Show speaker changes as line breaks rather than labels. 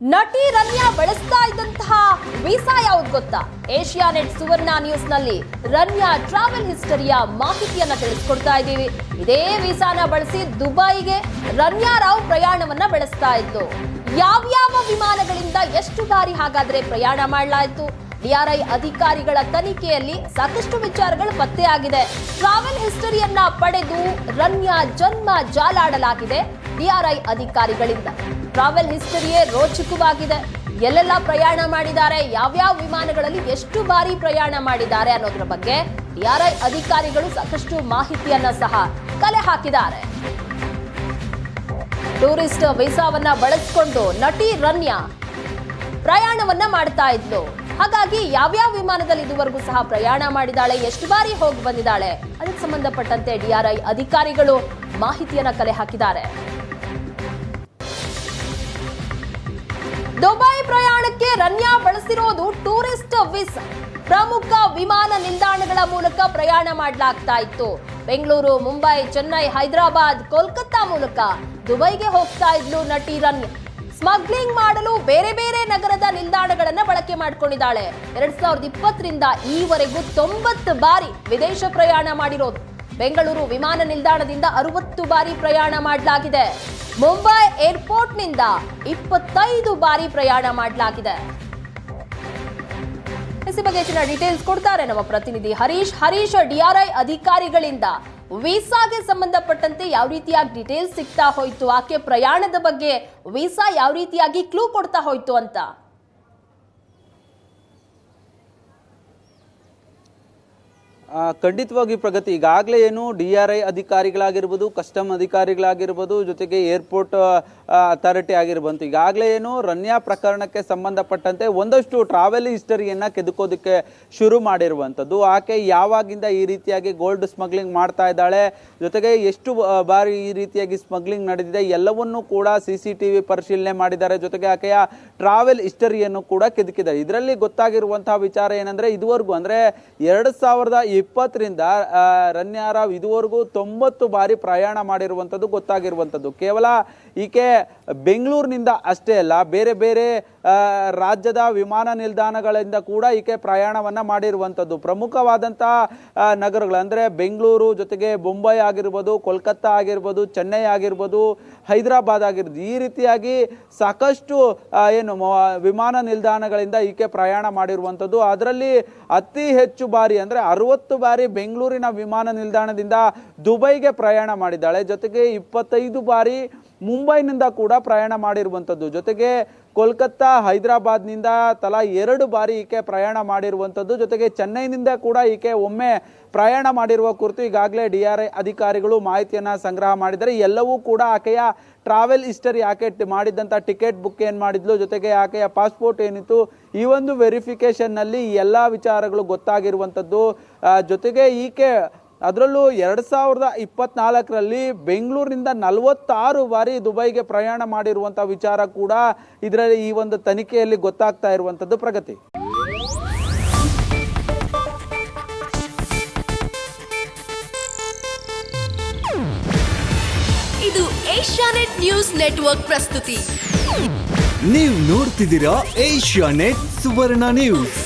ನಟಿ ರನ್ಯಾ ಬಳಸ್ತಾ ಇದ್ದಂತಹ ವೀಸಾ ಯಾವ್ದು ಗೊತ್ತಾ? ಏಷ್ಯಾನೆಟ್ ಸುವರ್ಣ ನ್ಯೂಸ್ ನಲ್ಲಿ ರನ್ಯಾ ಟ್ರಾವೆಲ್ ಹಿಸ್ಟರಿಯ ಮಾಹಿತಿಯನ್ನ ತಿಳಿಸ್ಕೊಡ್ತಾ ಇದ್ದೀವಿ. ಇದೇ ವೀಸಾನ ಬಳಸಿ ದುಬೈಗೆ ರನ್ಯಾ ರಾವ್ ಪ್ರಯಾಣವನ್ನ ಬೆಳೆಸ್ತಾ ಇದ್ಲು. ಯಾವ್ಯಾವ ವಿಮಾನಗಳಿಂದ ಎಷ್ಟು ಬಾರಿ ಹಾಗಾದ್ರೆ ಪ್ರಯಾಣ ಮಾಡಲಾಯಿತು? ಡಿಆರ್ಐ ಅಧಿಕಾರಿಗಳ ತನಿಖೆಯಲ್ಲಿ ಸಾಕಷ್ಟು ವಿಚಾರಗಳು ಪತ್ತೆಯಾಗಿದೆ. ಟ್ರಾವೆಲ್ ಹಿಸ್ಟರಿಯನ್ನ ಪಡೆದು ರನ್ಯಾ ಜನ್ಮ ಜಾಲಾಡಲಾಗಿದೆ ಡಿಆರ್ಐ ಅಧಿಕಾರಿಗಳಿಂದ. ಟ್ರಾವೆಲ್ ಹಿಸ್ಟರಿಯೇ ರೋಚಕವಾಗಿದೆ. ಎಲ್ಲೆಲ್ಲ ಪ್ರಯಾಣ ಮಾಡಿದ್ದಾರೆ, ಯಾವ್ಯಾವ ವಿಮಾನಗಳಲ್ಲಿ ಎಷ್ಟು ಬಾರಿ ಪ್ರಯಾಣ ಮಾಡಿದ್ದಾರೆ ಅನ್ನೋದ್ರ ಬಗ್ಗೆ ಡಿಆರ್ಐ ಅಧಿಕಾರಿಗಳು ಸಾಕಷ್ಟು ಮಾಹಿತಿಯನ್ನ ಸಹ ಕಲೆ ಹಾಕಿದ್ದಾರೆ. ಟೂರಿಸ್ಟ್ ವೀಸಾವನ್ನ ಬಳಸಿಕೊಂಡು ನಟಿ ರನ್ಯಾ ಪ್ರಯಾಣವನ್ನ ಮಾಡ್ತಾ ಇದ್ಲು. ಹಾಗಾಗಿ ಯಾವ್ಯಾವ ವಿಮಾನದಲ್ಲಿ ಇದುವರೆಗೂ ಸಹ ಪ್ರಯಾಣ ಮಾಡಿದಾಳೆ, ಎಷ್ಟು ಬಾರಿ ಹೋಗಿ ಬಂದಿದ್ದಾಳೆ, ಅದಕ್ಕೆ ಸಂಬಂಧಪಟ್ಟಂತೆ ಡಿಆರ್ಐ ಅಧಿಕಾರಿಗಳು ಮಾಹಿತಿಯನ್ನ ಕಲೆ ಹಾಕಿದ್ದಾರೆ. ದುಬೈ ಪ್ರಯಾಣಕ್ಕೆ ರನ್ಯಾ ಬಳಸಿರೋದು ಟೂರಿಸ್ಟ್ ವೀಸಾ. ಪ್ರಮುಖ ವಿಮಾನ ನಿಲ್ದಾಣಗಳ ಮೂಲಕ ಪ್ರಯಾಣ ಮಾಡಲಾಗ್ತಾ ಇತ್ತು. ಬೆಂಗಳೂರು, ಮುಂಬೈ, ಚೆನ್ನೈ, ಹೈದರಾಬಾದ್, ಕೋಲ್ಕತ್ತಾ ಮೂಲಕ ದುಬೈಗೆ ಹೋಗ್ತಾ ಇದ್ಲು ನಟಿ ರನ್ಯಾ. ಸ್ಮಗ್ಲಿಂಗ್ ಮಾಡಲು ಬೇರೆ ಬೇರೆ ನಗರದ ನಿಲ್ದಾಣಗಳನ್ನ ಬಳಕೆ ಮಾಡಿಕೊಂಡಿದ್ದಾಳೆ. 2020ರಿಂದ ಈವರೆಗೂ 90 ಬಾರಿ ವಿದೇಶ ಪ್ರಯಾಣ ಮಾಡಿರೋದು. ಬೆಂಗಳೂರು ವಿಮಾನ ನಿಲ್ದಾಣದಿಂದ 60 ಬಾರಿ ಪ್ರಯಾಣ ಮಾಡಲಾಗಿದೆ. ಮುಂಬೈ ಏರ್ಪೋರ್ಟ್ನಿಂದ 25 ಬಾರಿ ಪ್ರಯಾಣ ಮಾಡಲಾಗಿದೆ. ಈ ಬಗ್ಗೆ ಹೆಚ್ಚಿನ ಡೀಟೇಲ್ಸ್ ಕೊಡ್ತಾರೆ ನಮ್ಮ ಪ್ರತಿನಿಧಿ ಹರೀಶ್, ಡಿಆರ್ಐ ಅಧಿಕಾರಿಗಳಿಂದ ವೀಸಾಗೆ ಸಂಬಂಧಪಟ್ಟಂತೆ ಯಾವ ರೀತಿಯಾಗಿ ಡೀಟೇಲ್ಸ್ ಸಿಗ್ತಾ ಹೋಯ್ತು, ಆಕೆ ಪ್ರಯಾಣದ ಬಗ್ಗೆ ವೀಸಾ ಯಾವ ರೀತಿಯಾಗಿ ಕ್ಲೂ ಕೊಡ್ತಾ ಹೋಯ್ತು ಅಂತ?
ಖಂಡಿತವಾಗಿ ಪ್ರಗತಿ, ಈಗಾಗಲೇ ಏನು DRI ಅಧಿಕಾರಿಗಳಾಗಿರ್ಬೋದು, ಕಸ್ಟಮ್ ಅಧಿಕಾರಿಗಳಾಗಿರ್ಬೋದು, ಜೊತೆಗೆ ಏರ್ಪೋರ್ಟ್ ಅಥಾರಿಟಿ ಆಗಿರ್ಬೋದು, ಈಗಾಗಲೇ ಏನು ರನ್ಯಾ ಪ್ರಕರಣಕ್ಕೆ ಸಂಬಂಧಪಟ್ಟಂತೆ ಒಂದಷ್ಟು ಟ್ರಾವೆಲ್ ಹಿಸ್ಟರಿಯನ್ನು ಕೆದಕೋದಕ್ಕೆ ಶುರು ಮಾಡಿರುವಂಥದ್ದು. ಆಕೆ ಯಾವಾಗಿಂದ ಈ ರೀತಿಯಾಗಿ ಗೋಲ್ಡ್ ಸ್ಮಗ್ಲಿಂಗ್ ಮಾಡ್ತಾ ಇದ್ದಾಳೆ, ಜೊತೆಗೆ ಎಷ್ಟು ಬಾರಿ ಈ ರೀತಿಯಾಗಿ ಸ್ಮಗ್ಲಿಂಗ್ ನಡೆದಿದೆ ಎಲ್ಲವನ್ನೂ ಕೂಡ CCTV ಪರಿಶೀಲನೆ ಮಾಡಿದ್ದಾರೆ. ಜೊತೆಗೆ ಆಕೆಯ ಟ್ರಾವೆಲ್ ಹಿಸ್ಟರಿಯನ್ನು ಕೂಡ ಕೆದಕಿದ್ದಾರೆ. ಇದರಲ್ಲಿ ಗೊತ್ತಾಗಿರುವಂತಹ ವಿಚಾರ ಏನಂದ್ರೆ, ಇದುವರೆಗೂ ಅಂದ್ರೆ 2020ರಿಂದ ರನ್ಯಾ ರಾವ್ ಇದುವರೆಗೂ 90 ಬಾರಿ ಪ್ರಯಾಣ ಮಾಡಿರುವಂಥದ್ದು ಗೊತ್ತಾಗಿರುವಂಥದ್ದು. ಕೇವಲ ಈಕೆ ಬೆಂಗಳೂರಿನಿಂದ ಅಷ್ಟೇ ಅಲ್ಲ, ಬೇರೆ ಬೇರೆ ರಾಜ್ಯದ ವಿಮಾನ ನಿಲ್ದಾಣಗಳಿಂದ ಕೂಡ ಈಕೆ ಪ್ರಯಾಣವನ್ನ ಮಾಡಿರುವಂಥದ್ದು. ಪ್ರಮುಖವಾದಂತಹ ನಗರಗಳು ಅಂದ್ರೆ ಬೆಂಗಳೂರು, ಜೊತೆಗೆ ಮುಂಬೈ ಆಗಿರ್ಬೋದು, ಕೋಲ್ಕತ್ತಾ ಆಗಿರ್ಬೋದು, ಚೆನ್ನೈ ಆಗಿರ್ಬೋದು, ಹೈದರಾಬಾದ್ ಆಗಿರ್ಬೋದು, ಈ ರೀತಿಯಾಗಿ ಸಾಕಷ್ಟು ಏನು ವಿಮಾನ ನಿಲ್ದಾಣಗಳಿಂದ ಈಕೆ ಪ್ರಯಾಣ ಮಾಡಿರುವಂಥದ್ದು. ಅದರಲ್ಲಿ ಅತಿ ಹೆಚ್ಚು ಬಾರಿ ಅಂದ್ರೆ 60 ಬಾರಿ ಬೆಂಗಳೂರಿನ ವಿಮಾನ ನಿಲ್ದಾಣದಿಂದ ದುಬೈಗೆ ಪ್ರಯಾಣ ಮಾಡಿದ್ದಾಳೆ. ಜೊತೆಗೆ 25 ಬಾರಿ ಮುಂಬೈನಿಂದ ಕೂಡ ಪ್ರಯಾಣ ಮಾಡಿರುವಂಥದ್ದು. ಜೊತೆಗೆ ಕೋಲ್ಕತ್ತಾ, ಹೈದರಾಬಾದ್ನಿಂದ ತಲಾ 2 ಬಾರಿ ಈಕೆ ಪ್ರಯಾಣ ಮಾಡಿರುವಂಥದ್ದು. ಜೊತೆಗೆ ಚೆನ್ನೈನಿಂದ ಕೂಡ ಈಕೆ ಒಮ್ಮೆ ಪ್ರಯಾಣ ಮಾಡಿರುವ ಕುರಿತು ಈಗಾಗಲೇ DRI ಅಧಿಕಾರಿಗಳು ಮಾಹಿತಿಯನ್ನು ಸಂಗ್ರಹ ಮಾಡಿದ್ದಾರೆ. ಎಲ್ಲವೂ ಕೂಡ ಆಕೆಯ ಟ್ರಾವೆಲ್ ಹಿಸ್ಟರಿ, ಆಕೆ ಮಾಡಿದ್ದಂಥ ಟಿಕೆಟ್ ಬುಕ್ ಏನು ಮಾಡಿದ್ಲು, ಜೊತೆಗೆ ಆಕೆಯ ಪಾಸ್ಪೋರ್ಟ್ ಏನಿತ್ತು, ಈ ಒಂದು ವೆರಿಫಿಕೇಷನ್ನಲ್ಲಿ ಎಲ್ಲ ವಿಚಾರಗಳು ಗೊತ್ತಾಗಿರುವಂಥದ್ದು. ಜೊತೆಗೆ ಈಕೆ ಅದರಲ್ಲೂ 2024ರಲ್ಲಿ ಬೆಂಗಳೂರಿನಿಂದ 46 ಬಾರಿ ದುಬೈಗೆ ಪ್ರಯಾಣ ಮಾಡಿರುವಂಥ ವಿಚಾರ ಕೂಡ ಇದರಲ್ಲಿ ಈ ಒಂದು ತನಿಖೆಯಲ್ಲಿ ಗೊತ್ತಾಗ್ತಾ ಇರುವಂಥದ್ದು. ಪ್ರಗತಿ,
ಇದು ಏಷ್ಯಾನೆಟ್ ನ್ಯೂಸ್ ನೆಟ್ವರ್ಕ್ ಪ್ರಸ್ತುತಿ.
ನೀವು ನೋಡ್ತಿದ್ದೀರಾ ಏಷ್ಯಾನೆಟ್ ಸುವರ್ಣ ನ್ಯೂಸ್.